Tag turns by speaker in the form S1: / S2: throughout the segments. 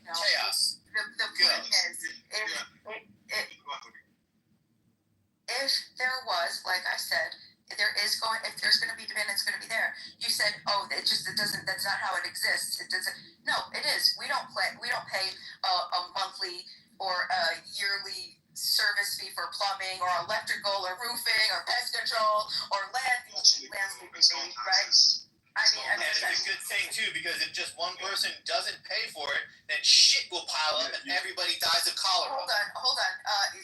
S1: No.
S2: Chaos.
S1: The point is, if there was, like I said, if there's going to be demand, it's going to be there. You said, oh, it doesn't. That's not how it exists. It doesn't. No, it is. We don't pay a monthly or a yearly service fee for plumbing or electrical or roofing or pest control or landscaping fee, right?
S2: And it's a good thing too, because if just one person doesn't pay for it, then shit will pile up and everybody dies of cholera.
S1: Hold on.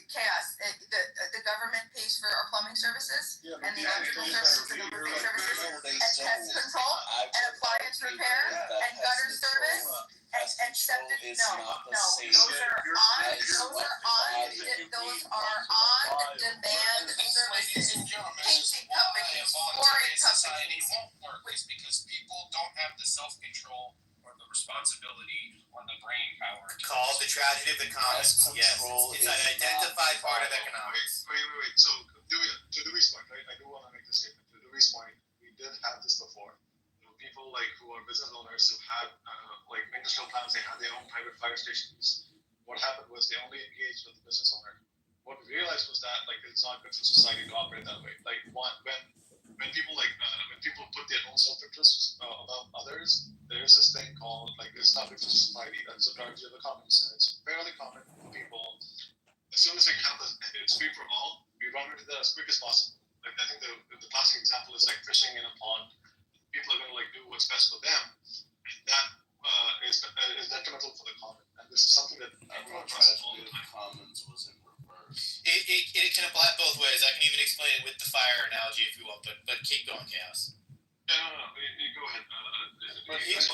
S1: Chaos. The government pays for our plumbing services and the electrical services and the roofing services and pest control and appliance repair and gutter service and septic. No. Those are on demand services. Painting companies, flooring companies.
S3: Because people don't have the self-control or the responsibility or the brain power.
S2: Called the tragedy of the commons. Yes, it's an identified part of economics.
S4: Wait. So, to Dewey's point, right? I do want to make this statement. To Dewey's point, we did have this before. People who are business owners who had industrial plants, they had their own private fire stations. What happened was they only engaged with the business owner. What we realized was that it's not good for society to operate that way. When people put their own self-interests above others, there's this thing called it's not good for society. That's a tragedy of the commons, and it's fairly common for people. As soon as it's free for all, we run into that as quick as possible. I think the classic example is fishing in a pond. People are going to do what's best for them, and that is detrimental for the common. And this is something that everyone trusts all the time.
S5: The commons was in reverse.
S2: It can apply both ways. I can even explain it with the fire analogy if you want, but keep going, Chaos.
S4: No. You go ahead.
S2: Here's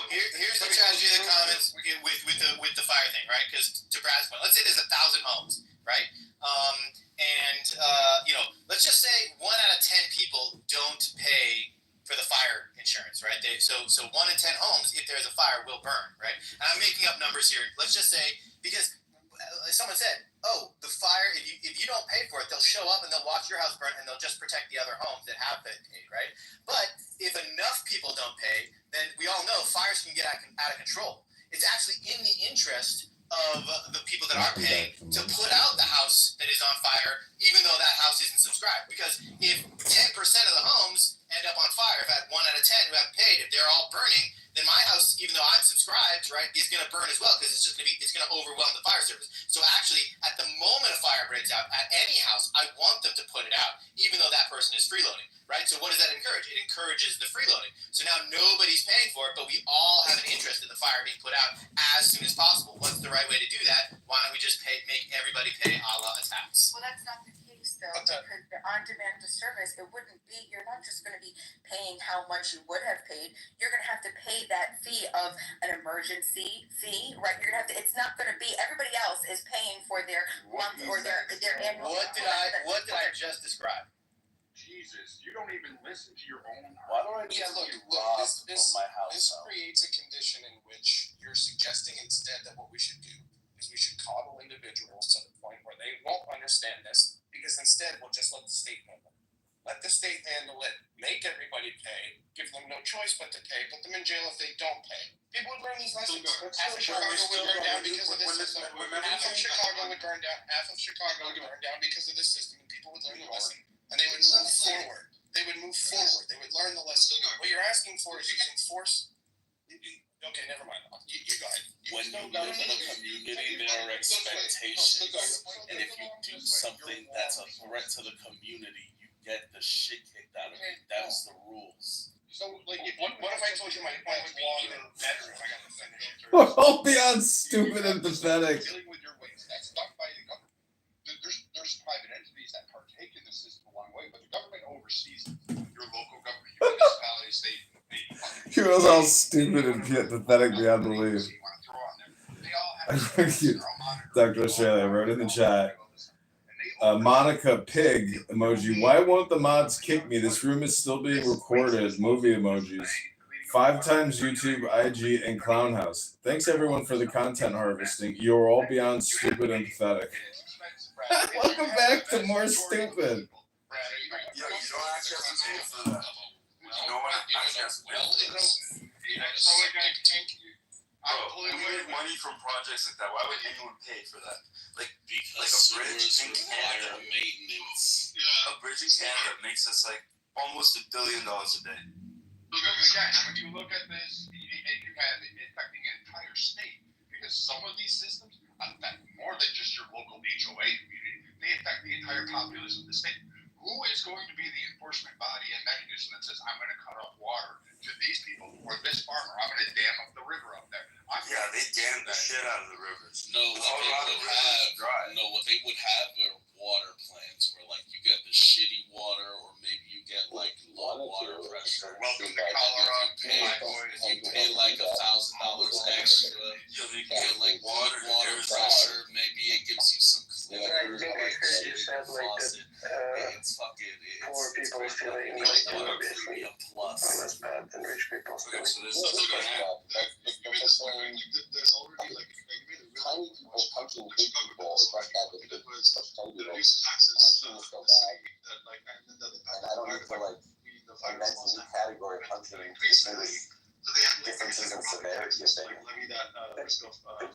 S2: the tragedy of the commons with the fire thing, right? Because to Brad's point, let's say there's 1,000 homes, right? Let's just say 1 out of 10 people don't pay for the fire insurance, right? So 1 in 10 homes, if there's a fire, will burn, right? And I'm making up numbers here. Let's just say, because someone said, oh, the fire, if you don't pay for it, they'll show up and they'll watch your house burn and they'll just protect the other homes that have been paid, right? But if enough people don't pay, then we all know fires can get out of control. It's actually in the interest of the people that are paying to put out the house that is on fire, even though that house isn't subscribed. Because if 10% of the homes end up on fire, if I had 1 out of 10 who haven't paid, if they're all burning, then my house, even though I'm subscribed, right, is going to burn as well, because it's going to overwhelm the fire service. So actually, at the moment a fire breaks out at any house, I want them to put it out, even though that person is freeloading, right? So what does that encourage? It encourages the freeloading. So now nobody's paying for it, but we all have an interest in the fire being put out as soon as possible. What's the right way to do that? Why don't we just make everybody pay a la a tax?
S1: Well, that's not the case, though, because the on-demand service, you're not just going to be paying how much you would have paid. You're going to have to pay that fee of an emergency fee, right? You're going to have to. It's not going to be. Everybody else is paying for their month or their annual.
S2: What did I just describe?
S3: Jesus, you don't even listen to your own heart.
S5: Why don't I just
S3: this
S5: my house
S3: This
S5: out?
S3: creates a condition in which you're suggesting instead that what we should do is we should coddle individuals to the point where they won't understand this, because instead we'll just let the state handle it. Let the state handle it, make everybody pay, give them no choice but to pay, put them in jail if they don't pay. People would learn these lessons. Half of Chicago would burn down because of this system. Half of Chicago would burn down because of this system, and people would learn the lesson, and they would move forward. They would learn the lesson. What you're asking for is you can force. Okay, never mind. You go ahead.
S5: When you live in a community, there are expectations, and if you do something that's a threat to the community, you get the shit kicked out of you. That's the rules.
S3: So, what if I told you my point would be even better if I got to finish?
S6: We're beyond stupid and pathetic.
S3: Dealing with your waste. That's done by the government. There's private entities that partake in the system along the way, but the government oversees it. Your local government, your municipality, state.
S6: He was all stupid and pathetic beyond belief. Dr. Australia wrote in the chat, Monica Pig emoji. Why won't the mods kick me? This room is still being recorded. Movie emojis. 5 times YouTube, IG, and Clown House. Thanks everyone for the content harvesting. You're all beyond stupid and pathetic. Welcome back to more stupid.
S3: Yo, you don't actually have to pay for that. You know what? I guess. Well, it's.
S7: Bro, we make money from projects like that. Why would anyone pay for that?
S5: Because
S7: a bridge
S5: sewers
S7: in
S5: require
S7: Canada.
S5: maintenance.
S7: A bridge in Canada makes us like almost $1 billion a day.
S3: Again, when you look at this, you have it affecting an entire state because some of these systems affect more than just your local HOA community. They affect the entire populace of the state. Who is going to be the enforcement body and mechanism that says, I'm going to cut off water to these people or this farmer? I'm going to dam up the river up there.
S7: Yeah, they damn the shit out of the rivers.
S5: No, what they would have are water plants where like you get the shitty water or maybe you get like low water pressure.
S3: Welcome to Colorado.
S5: You pay like $1,000 extra. You get like water pressure. Maybe it gives you some cleaner like shit in your faucet. It's fucking
S8: poor people feeling
S5: like
S8: like
S5: obviously a plus.
S8: less bad than rich people.
S7: Okay, so this is
S4: There's already like you made a
S9: tiny
S4: really
S9: people punching big people is like that with the
S4: the reduced taxes
S9: punching is so
S4: the city
S9: bad.
S4: that like and that
S9: And I don't need to like
S4: the fire
S9: invent a
S4: response
S9: new
S4: time.
S9: category of punching.
S4: Increase the
S9: There's
S4: so they have
S9: differences in severity of
S4: like levy that risk of fire and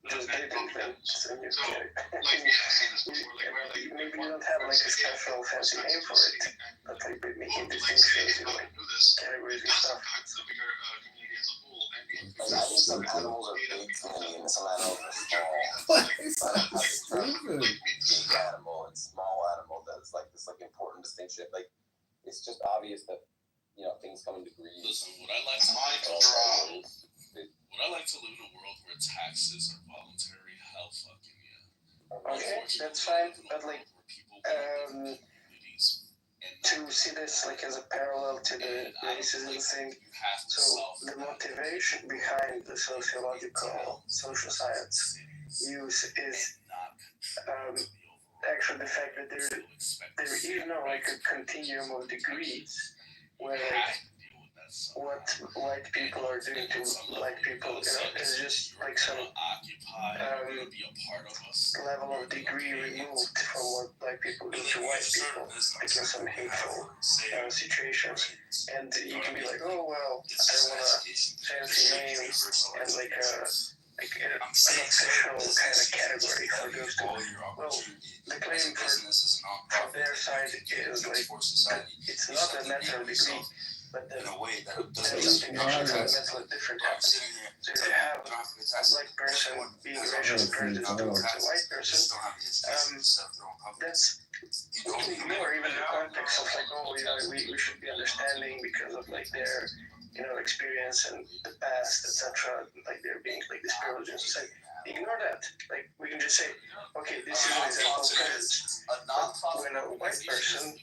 S8: Just did invent a new
S4: So,
S8: category.
S4: like we have seen this before, like where like
S8: Maybe you don't have like a special fancy name for it, but like by making
S4: like
S8: distinctions
S4: say
S8: in
S4: how
S8: like
S4: to do this.
S8: categories
S4: It
S8: and
S4: does
S8: stuff.
S4: impact the bigger community as a whole, and we
S9: like, I think some animals are big to me and some animals are small.
S6: What?
S9: But
S6: It's stupid.
S9: big animal and small animal that's like this like important distinction. Like it's just obvious that things come in degrees.
S5: Listen, would I like to live in a world where taxes are voluntary? Hell fucking yeah.
S8: Okay, that's fine, but like to see this like as a parallel to the racism thing. So the motivation behind the sociological social science use is actually the fact that there is no like a continuum of degrees where like what white people are doing to black people, is just like some level of degree removed from what black people do to white people, like in some hateful situations. And you can be like, oh well, I want a fancy name and like an official kind of category for those two. Well, the claim from their side is like it's not a matter of degree, but then something fundamentally different happens. So if you have a black person being racially prejudiced towards a white person, that's we can ignore even the context of like, oh, we should be understanding because of like their experience and the past, etc. Like there being like this privilege in society. Ignore that. Like we can just say, okay, this is an example of prejudice. But when a white person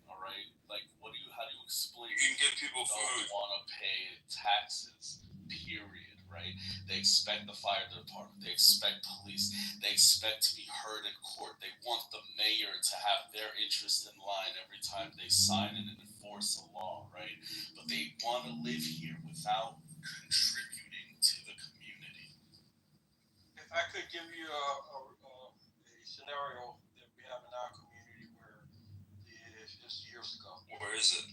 S5: Alright? Like how do you explain
S7: You can give people
S5: don't
S7: food.
S5: wanna pay taxes, period, right? They expect the fire department, they expect police, they expect to be heard in court. They want the mayor to have their interest in line every time they sign and enforce a law, right? But they want to live here without contributing to the community.
S10: If I could give you a scenario that we have in our community where just years ago,
S7: Where is it?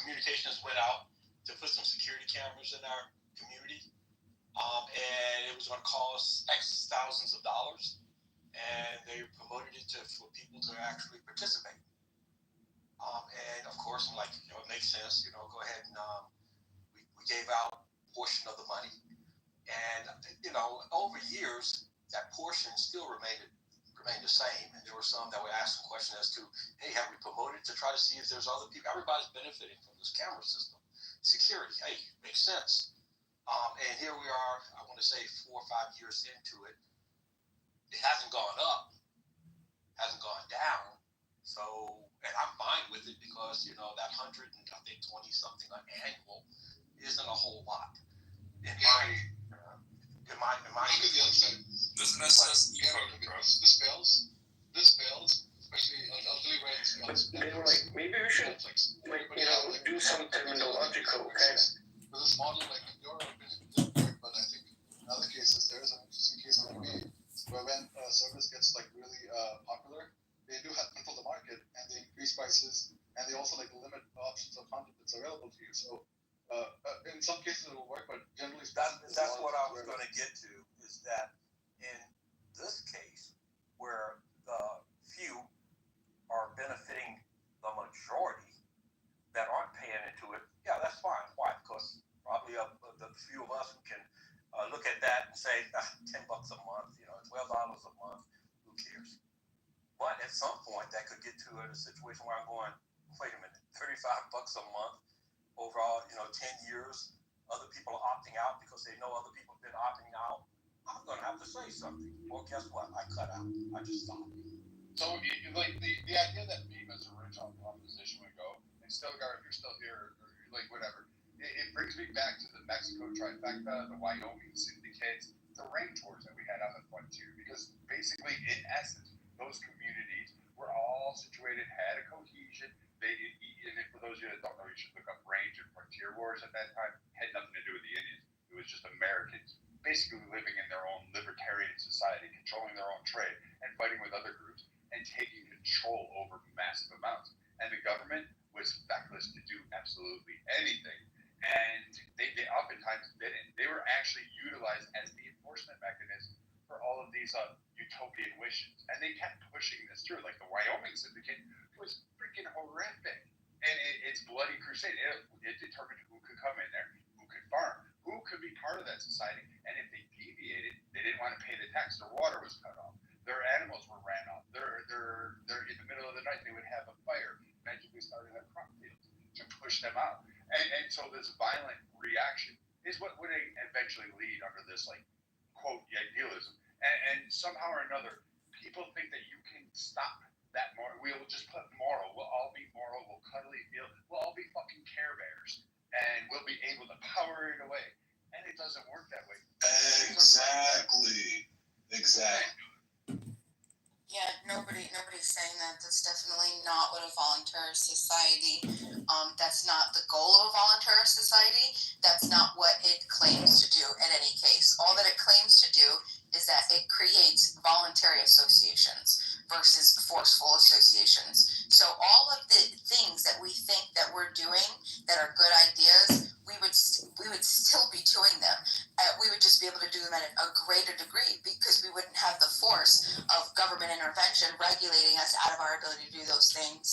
S10: communications went out to put some security cameras in our community, and it was going to cost X thousands of dollars, and they promoted it for people to actually participate. And of course, I'm like, it makes sense. Go ahead and we gave out a portion of the money, and over years that portion still remained the same. And there were some that were asking questions as to, hey, have we promoted to try to see if there's other people? Everybody's benefiting from this camera system. Security, hey, makes sense. And here we are, I want to say 4 or 5 years into it. It hasn't gone up, hasn't gone down. So, and I'm fine with it because, that 120 something annual isn't a whole lot. In my
S7: Doesn't that says
S4: this fails, especially I'll tell you where this
S8: But
S4: fails.
S8: they were like, maybe we should do some terminological kind of.
S4: This model, like in your opinion, didn't work, but I think in other cases there is an interesting case to be where when a service gets like really popular, they do have control the market and they increase prices and they also like limit options of content that's available to you. So in some cases it will work, but generally
S11: that's what I was going to get to, is that in this case, where the few are benefiting the majority that aren't paying into it, yeah, that's fine. Why? Because probably the few of us who can look at that and say, $10 a month, $12 a month, who cares? But at some point, that could get to a situation where I'm going, wait a minute, $35 a month overall, 10 years, other people are opting out because they know other people have been opting out. I'm going to have to say something. Well, guess what? I cut out. I just stopped.
S3: So, like, the idea that FEMA's original proposition would go, and still, if you're still here, or like whatever, it brings me back to the Mexico trifecta, the Wyoming syndicates, the rain tours that we had on the frontier. Because basically, in essence, those communities were all situated, had a cohesion. And for those of you that don't know, you should look up range and frontier wars at that time. Had nothing to do with the Indians. It was just Americans basically living in their own libertarian society, controlling their own trade, and fighting with other groups, and taking control over massive amounts. And the government was feckless to do absolutely anything. And they oftentimes didn't. They were actually utilized as the enforcement mechanism for all of these utopian wishes. And they kept pushing this through. Like the Wyoming syndicate was freaking horrific. And it's bloody crusade. It determined who could come in there, who could farm, who could be part of that society. And if they deviated, they didn't want to pay the tax. Their water was cut off. Their animals were ran off. They're in the middle of the night, they would have a fire, magically starting their crop fields to push them out. And so this violent reaction is what would eventually lead under this, like, quote, idealism. And somehow or another, people think that you can stop that more. We'll just put moral. We'll all be moral. We'll cuddly feel. We'll all be fucking Care Bears. And we'll be able to power it away. And it doesn't work that way.
S7: Exactly.
S1: Yeah, nobody's saying that. That's definitely not what a voluntary society. That's not the goal of a voluntary society. That's not what it claims to do in any case. All that it claims to do is that it creates voluntary associations versus forceful associations. So all of the things that we think that we're doing that are good ideas, we would still be doing them. We would just be able to do them at a greater degree because we wouldn't have the force of government intervention regulating us out of our ability to do those things.